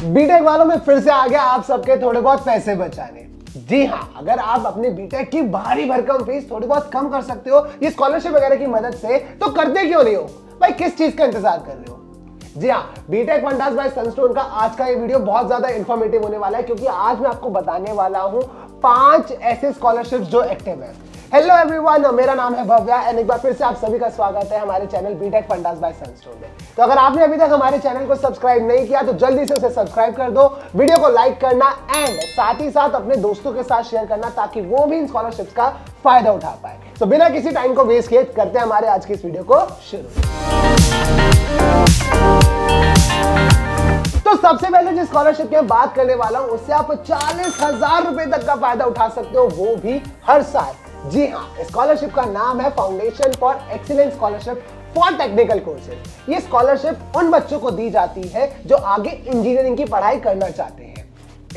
BTech वालों में फिर से आ गया आप सबके थोड़े बहुत पैसे बचाने। जी हाँ, अगर आप अपने बीटेक की भारी भरकम फीस थोड़ी बहुत कम कर सकते हो ये स्कॉलरशिप वगैरह की मदद से, तो करते क्यों नहीं हो भाई? किस चीज का इंतजार कर रहे हो? जी हाँ, बीटेक फंडास बाय सनस्टोन का आज का ये वीडियो बहुत ज्यादा इंफॉर्मेटिव होने वाला है, क्योंकि आज मैं आपको बताने वाला हूँ 5 ऐसे स्कॉलरशिप्स जो एक्टिव है। हेलो एवरीवन, मेरा नाम है भव्या एंड एक बार फिर से आप सभी का स्वागत है हमारे channel B Tech fundas by Sunstone में। तो अगर आपने अभी तक हमारे चैनल को सब्सक्राइब नहीं किया तो जल्दी से उसे सब्सक्राइब कर दो, वीडियो को लाइक करना एंड साथ ही साथ अपने दोस्तों के साथ शेयर करना, ताकि वो भी इन स्कॉलरशिप्स का फायदा उठा पाए। तो बिना किसी टाइम को वेस्ट किए करते हैं हमारे आज की इस वीडियो को शुरू। तो सबसे पहले जिस स्कॉलरशिप की बात करने वाला हूं उससे आप 40,000 रुपए तक का फायदा उठा सकते हो, वो भी हर साल। जी हाँ, स्कॉलरशिप का नाम है foundation for excellence scholarship for technical courses. ये स्कॉलरशिप उन बच्चों को दी जाती है जो आगे इंजीनियरिंग की पढ़ाई करना चाहते हैं।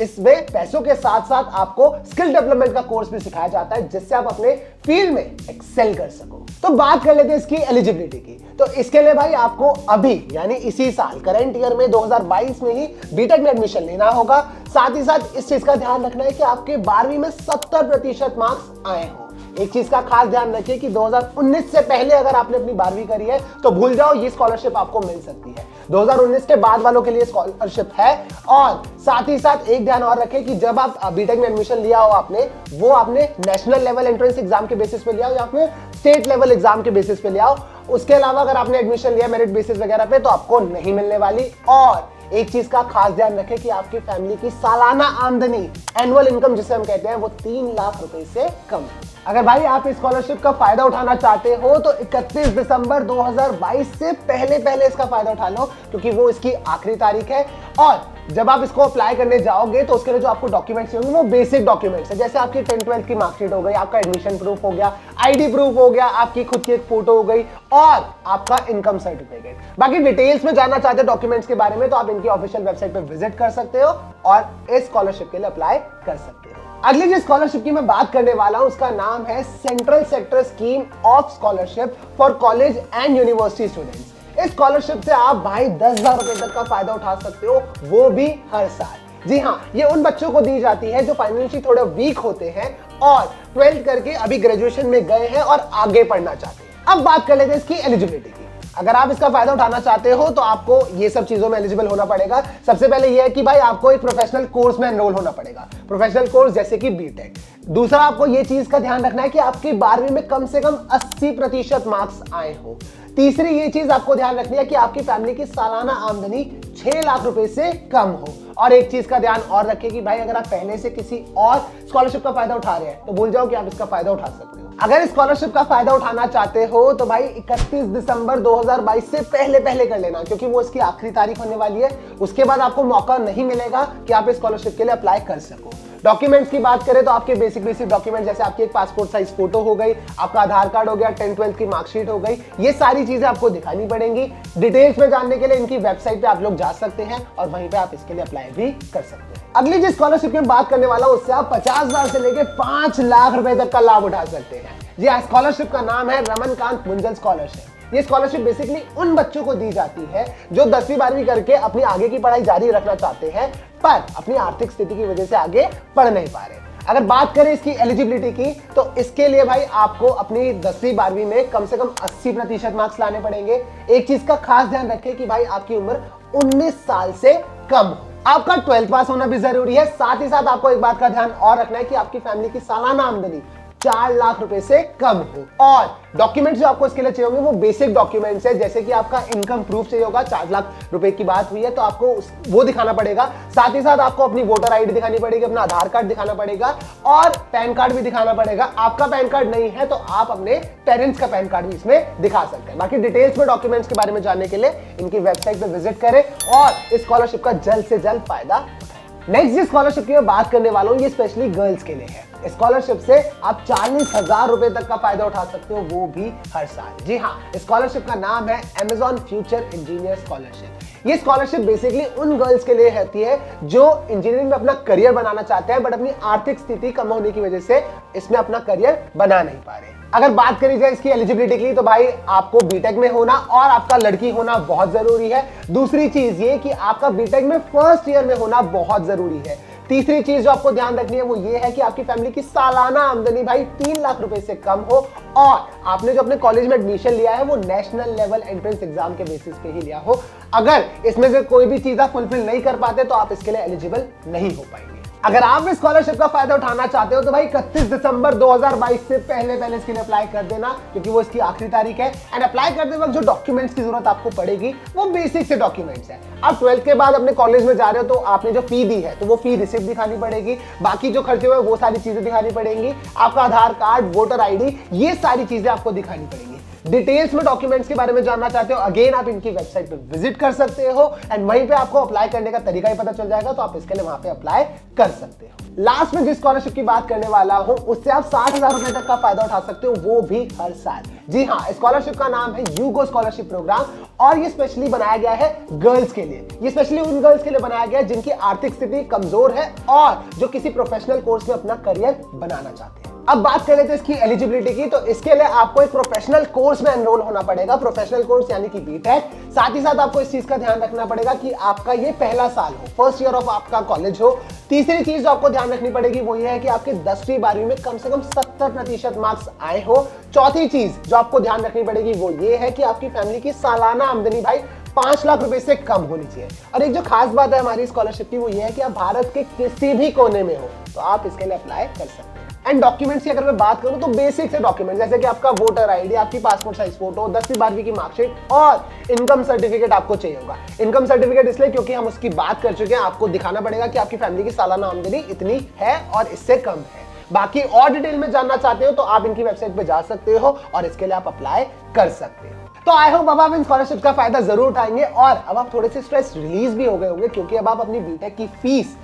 इसमें पैसों के साथ साथ आपको स्किल डेवलपमेंट का कोर्स भी सिखाया जाता है, जिससे आप अपने फील्ड में एक्सेल कर सको। तो बात कर लेते हैं इसकी एलिजिबिलिटी की। तो इसके लिए भाई आपको अभी यानी इसी साल करंट ईयर में 2022 में ही बीटेक में एडमिशन लेना होगा। साथ ही साथ इस चीज का ध्यान रखना है कि आपके 12वीं में 70% मार्क्स आए हो। एक चीज का खास ध्यान रखिए कि 2019 से पहले अगर आपने अपनी 12वीं करी है तो भूल जाओ, ये स्कॉलरशिप आपको मिल सकती है। 2019 के बाद वालों के लिए स्कॉलरशिप है। और साथ ही साथ एक ध्यान और रखें कि जब आप बीटेक में एडमिशन लिया हो वो आपने नेशनल लेवल एंट्रेंस एग्जाम के बेसिस पे लिया हो या फिर स्टेट लेवल एग्जाम के बेसिस पे लिया हो। उसके अलावा अगर आपने एडमिशन लिया मेरिट बेसिस वगैरह पे तो आपको नहीं मिलने वाली। और एक चीज का खास ध्यान रखें कि आपकी फैमिली की सालाना आमदनी, एनुअल इनकम जिसे हम कहते हैं, वो 3 लाख रुपए से कम। अगर भाई आप इस स्कॉलरशिप का फायदा उठाना चाहते हो तो 31 दिसंबर 2022 से पहले इसका फायदा उठा लो, क्योंकि वो इसकी आखिरी तारीख है। और जब आप इसको अप्लाई करने जाओगे तो उसके लिए जो आपको डॉक्यूमेंट्स होंगे वो बेसिक डॉक्यूमेंट्स है, जैसे आपकी 10th-12th की मार्कशीट हो गई, आपका एडमिशन प्रूफ हो गया, आईडी प्रूफ हो गया, आपकी खुद की एक फोटो हो गई और आपका इनकम सर्टिफिकेट। बाकी डिटेल्स में जानना चाहते हैं डॉक्यूमेंट्स के बारे में तो आप इनकी ऑफिशियल वेबसाइट पे विजिट कर सकते हो और इस स्कॉलरशिप के लिए अप्लाई कर सकते हो। अगली जिस स्कॉलरशिप की मैं बात करने वाला हूं उसका नाम है central sector scheme of scholarship for college and university students. इस स्कॉलरशिप से आप भाई 10,000 रुपए तक का फायदा उठा सकते हो, वो भी हर साल। जी हाँ, ये उन बच्चों को दी जाती है जो फाइनेंशियली थोड़े वीक होते हैं और 12th करके अभी ग्रेजुएशन में गए हैं और आगे पढ़ना चाहते हैं। अब बात कर लेते हैं इसकी एलिजिबिलिटी की। अगर आप इसका फायदा उठाना चाहते हो तो आपको ये सब चीजों में एलिजिबल होना पड़ेगा। सबसे पहले ये है कि भाई आपको एक प्रोफेशनल कोर्स में एनरोल होना पड़ेगा, प्रोफेशनल कोर्स जैसे कि बीटेक। दूसरा, आपको ये चीज का ध्यान रखना है कि आपकी 12वीं में कम से कम 80% मार्क्स आए हो। तीसरी ये चीज आपको ध्यान रखनी है कि आपकी फैमिली की सालाना आमदनी 6 लाख रुपए से कम हो। और एक चीज का ध्यान और रखें कि भाई अगर आप पहले से किसी और स्कॉलरशिप का फायदा उठा रहे हैं तो भूल जाओ कि आप इसका फायदा उठा सकते हो। अगर इस स्कॉलरशिप का फायदा उठाना चाहते हो तो भाई 31 दिसंबर 2022 से पहले कर लेना, क्योंकि वो इसकी आखिरी तारीख होने वाली है। उसके बाद आपको मौका नहीं मिलेगा कि आप इस स्कॉलरशिप के लिए अप्लाई कर सको। डॉक्यूमेंट्स की बात करें तो आपके बेसिक डॉक्यूमेंट जैसे आपकी एक पासपोर्ट साइज फोटो हो गई, आपका आधार कार्ड हो गया, 10th-12th की मार्कशीट हो गई, ये सारी चीजें आपको दिखानी पड़ेंगी। डिटेल्स में जानने के लिए इनकी वेबसाइट पे आप लोग जा सकते हैं और वहीं पे आप इसके लिए अप्लाई भी कर सकते हैं। अगली जिस स्कॉलरशिप की बात करने वाला हूं उससे आप 50,000 से लेकर 5 लाख रुपए तक का लाभ उठा सकते हैं। जी हाँ, स्कॉलरशिप का नाम है रमनकांत मुंजल स्कॉलरशिप। ये स्कॉलरशिप बेसिकली उन बच्चों को दी जाती है जो 10वीं 12वीं करके अपनी आगे की पढ़ाई जारी रखना चाहते हैं पर अपनी आर्थिक स्थिति की वजह से आगे पढ़ नहीं पा रहे। अगर बात करें इसकी एलिजिबिलिटी की तो इसके लिए भाई आपको अपनी 10वीं 12वीं में कम से कम 80% मार्क्स लाने पड़ेंगे। एक चीज का खास ध्यान रखें कि भाई आपकी उम्र 19 साल से कम हो। आपका 12th पास होना भी जरूरी है। साथ ही साथ आपको एक बात का ध्यान और रखना है कि आपकी फैमिली की सालाना आमदनी 4 लाख रुपए से कम हो। और डॉक्यूमेंट्स जो आपको इसके लिए चाहिए होंगे वो बेसिक डॉक्यूमेंट्स है, जैसे कि आपका इनकम प्रूफ चाहिए होगा। 4 लाख रुपए की बात हुई है तो आपको वो दिखाना पड़ेगा। साथ ही साथ आपको अपनी वोटर आईडी दिखानी पड़ेगी, अपना आधार कार्ड दिखाना पड़ेगा और पैन कार्ड भी दिखाना पड़ेगा। आपका पैन कार्ड नहीं है तो आप अपने पेरेंट्स का पैन कार्ड भी इसमें दिखा सकते हैं। बाकी डिटेल्स में डॉक्यूमेंट्स के बारे में जानने के लिए इनकी वेबसाइट पर विजिट करें और इस स्कॉलरशिप का जल्द से जल्द फायदा उठाएं। नेक्स्ट जिस स्कॉलरशिप की मैं बात करने वाला हूं ये स्पेशली गर्ल्स के लिए है। स्कॉलरशिप से आप 40,000 रुपए तक का फायदा उठा सकते हो, वो भी हर साल। जी हाँ, स्कॉलरशिप का नाम है अमेज़न फ्यूचर इंजीनियर स्कॉलरशिप। ये स्कॉलरशिप बेसिकली उन गर्ल्स के लिए रहती है जो इंजीनियरिंग में अपना करियर बनाना चाहते हैं बट अपनी आर्थिक स्थिति कम होने की वजह से इसमें अपना करियर बना नहीं पा रहे। अगर बात करी जाए इसकी एलिजिबिलिटी की तो भाई आपको बीटेक में होना और आपका लड़की होना बहुत जरूरी है। दूसरी चीज ये कि आपका बीटेक में फर्स्ट ईयर में होना बहुत जरूरी है। तीसरी चीज जो आपको ध्यान रखनी है वो ये है कि आपकी फैमिली की सालाना आमदनी भाई 3 लाख रुपए से कम हो और आपने जो अपने कॉलेज में एडमिशन लिया है वो नेशनल लेवल एंट्रेंस एग्जाम के बेसिस पे ही लिया हो। अगर इसमें से कोई भी चीज आप फुलफिल नहीं कर पाते तो आप इसके लिए एलिजिबल नहीं हो पाएंगे। अगर आप इस स्कॉलरशिप का फायदा उठाना चाहते हो तो भाई 31 दिसंबर 2022 से पहले इसके लिए अप्लाई कर देना क्योंकि वो इसकी आखिरी तारीख है। एंड अप्लाई करते वक्त जो डॉक्यूमेंट्स की जरूरत आपको पड़ेगी वो बेसिक से डॉक्यूमेंट्स है। आप 12th के बाद अपने कॉलेज में जा रहे हो तो आपने जो फी दी है तो वो फी रिसिप्ट दिखानी पड़ेगी, बाकी जो खर्चे हुए वो सारी चीजें दिखानी पड़ेंगी, आपका आधार कार्ड, वोटर आईडी, ये सारी चीजें आपको दिखानी पड़ेंगी। डिटेल्स में डॉक्यूमेंट्स के बारे में जानना चाहते हो अगेन आप इनकी वेबसाइट पे विजिट कर सकते हो एंड वहीं पे आपको अप्लाई करने का तरीका ही पता चल जाएगा तो आप इसके लिए वहां पे अप्लाई कर सकते हो। लास्ट में जिस स्कॉलरशिप की बात करने वाला हूं उससे आप 60,000 रुपए तक का फायदा उठा सकते हो, वो भी हर साल। जी हाँ, स्कॉलरशिप का नाम है यूगो स्कॉलरशिप प्रोग्राम और ये स्पेशली बनाया गया है गर्ल्स के लिए। ये स्पेशली उन गर्ल्स के लिए बनाया गया है जिनकी आर्थिक स्थिति कमजोर है और जो किसी प्रोफेशनल कोर्स में अपना करियर बनाना चाहते हैं। अब बात कर लेते हैं इसकी एलिजिबिलिटी की। तो इसके लिए आपको एक प्रोफेशनल कोर्स में एनरोल होना पड़ेगा, प्रोफेशनल कोर्स यानी कि बीटेक। साथ ही साथ आपको इस चीज का ध्यान रखना पड़ेगा कि आपका ये पहला साल हो, फर्स्ट ईयर ऑफ आपका कॉलेज हो। तीसरी चीज जो आपको ध्यान रखनी पड़ेगी वो ये है कि आपके 10वीं 12वीं में कम से कम 70% मार्क्स आए हो। चौथी चीज जो आपको ध्यान रखनी पड़ेगी वो ये है कि आपकी फैमिली की सालाना आमदनी भाई 5 लाख रुपए से कम होनी चाहिए। और एक जो खास बात है हमारी स्कॉलरशिप की वो ये है कि आप भारत के किसी भी कोने में हो तो आप इसके लिए अप्लाई कर सकते हैं। एंड डॉक्यूमेंट्स की अगर मैं बात करूं तो बेसिक से डॉक्यूमेंट जैसे कि आपका वोटर आईडी, आपकी पासपोर्ट साइज फोटो, 10वीं 12वीं की मार्कशीट और इनकम सर्टिफिकेट आपको चाहिए होगा। इनकम सर्टिफिकेट इसलिए क्योंकि हम उसकी बात कर चुके हैं, आपको दिखाना पड़ेगा कि आपकी फैमिली की सालाना आमदनी इतनी है और इससे कम है। बाकी और डिटेल में जानना चाहते हो तो आप इनकी वेबसाइट पे जा सकते हो और इसके लिए आप अप्लाई कर सकते हो। तो आई होप अब आप इन स्कॉलरशिप का फायदा जरूर उठाएंगे और अब आप थोड़े से स्ट्रेस रिलीज भी हो गए होंगे क्योंकि अब आप अपनी बीटेक की फीस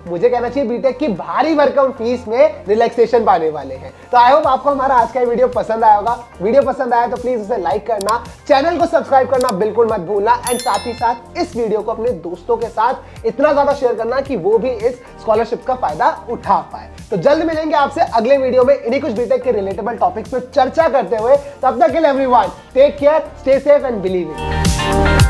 मुझे कहना चाहिए बीटेक की भारी भरकम फीस में रिलैक्सेशन पाने वाले हैं। तो आई होप आपको हमारा आज का वीडियो पसंद आया होगा। वीडियो पसंद आया तो प्लीज उसे लाइक करना, चैनल को सब्सक्राइब करना बिल्कुल मत भूलना एंड साथ ही साथ इस वीडियो को अपने दोस्तों के साथ इतना ज्यादा शेयर करना कि वो भी इस स्कॉलरशिप का फायदा उठा पाए। तो जल्द मिलेंगे आपसे अगले वीडियो में इन्हीं कुछ बीटेक के रिलेटेबल टॉपिक्स पर चर्चा करते हुए। तब तक के लिए everyone take care, stay safe and believe in.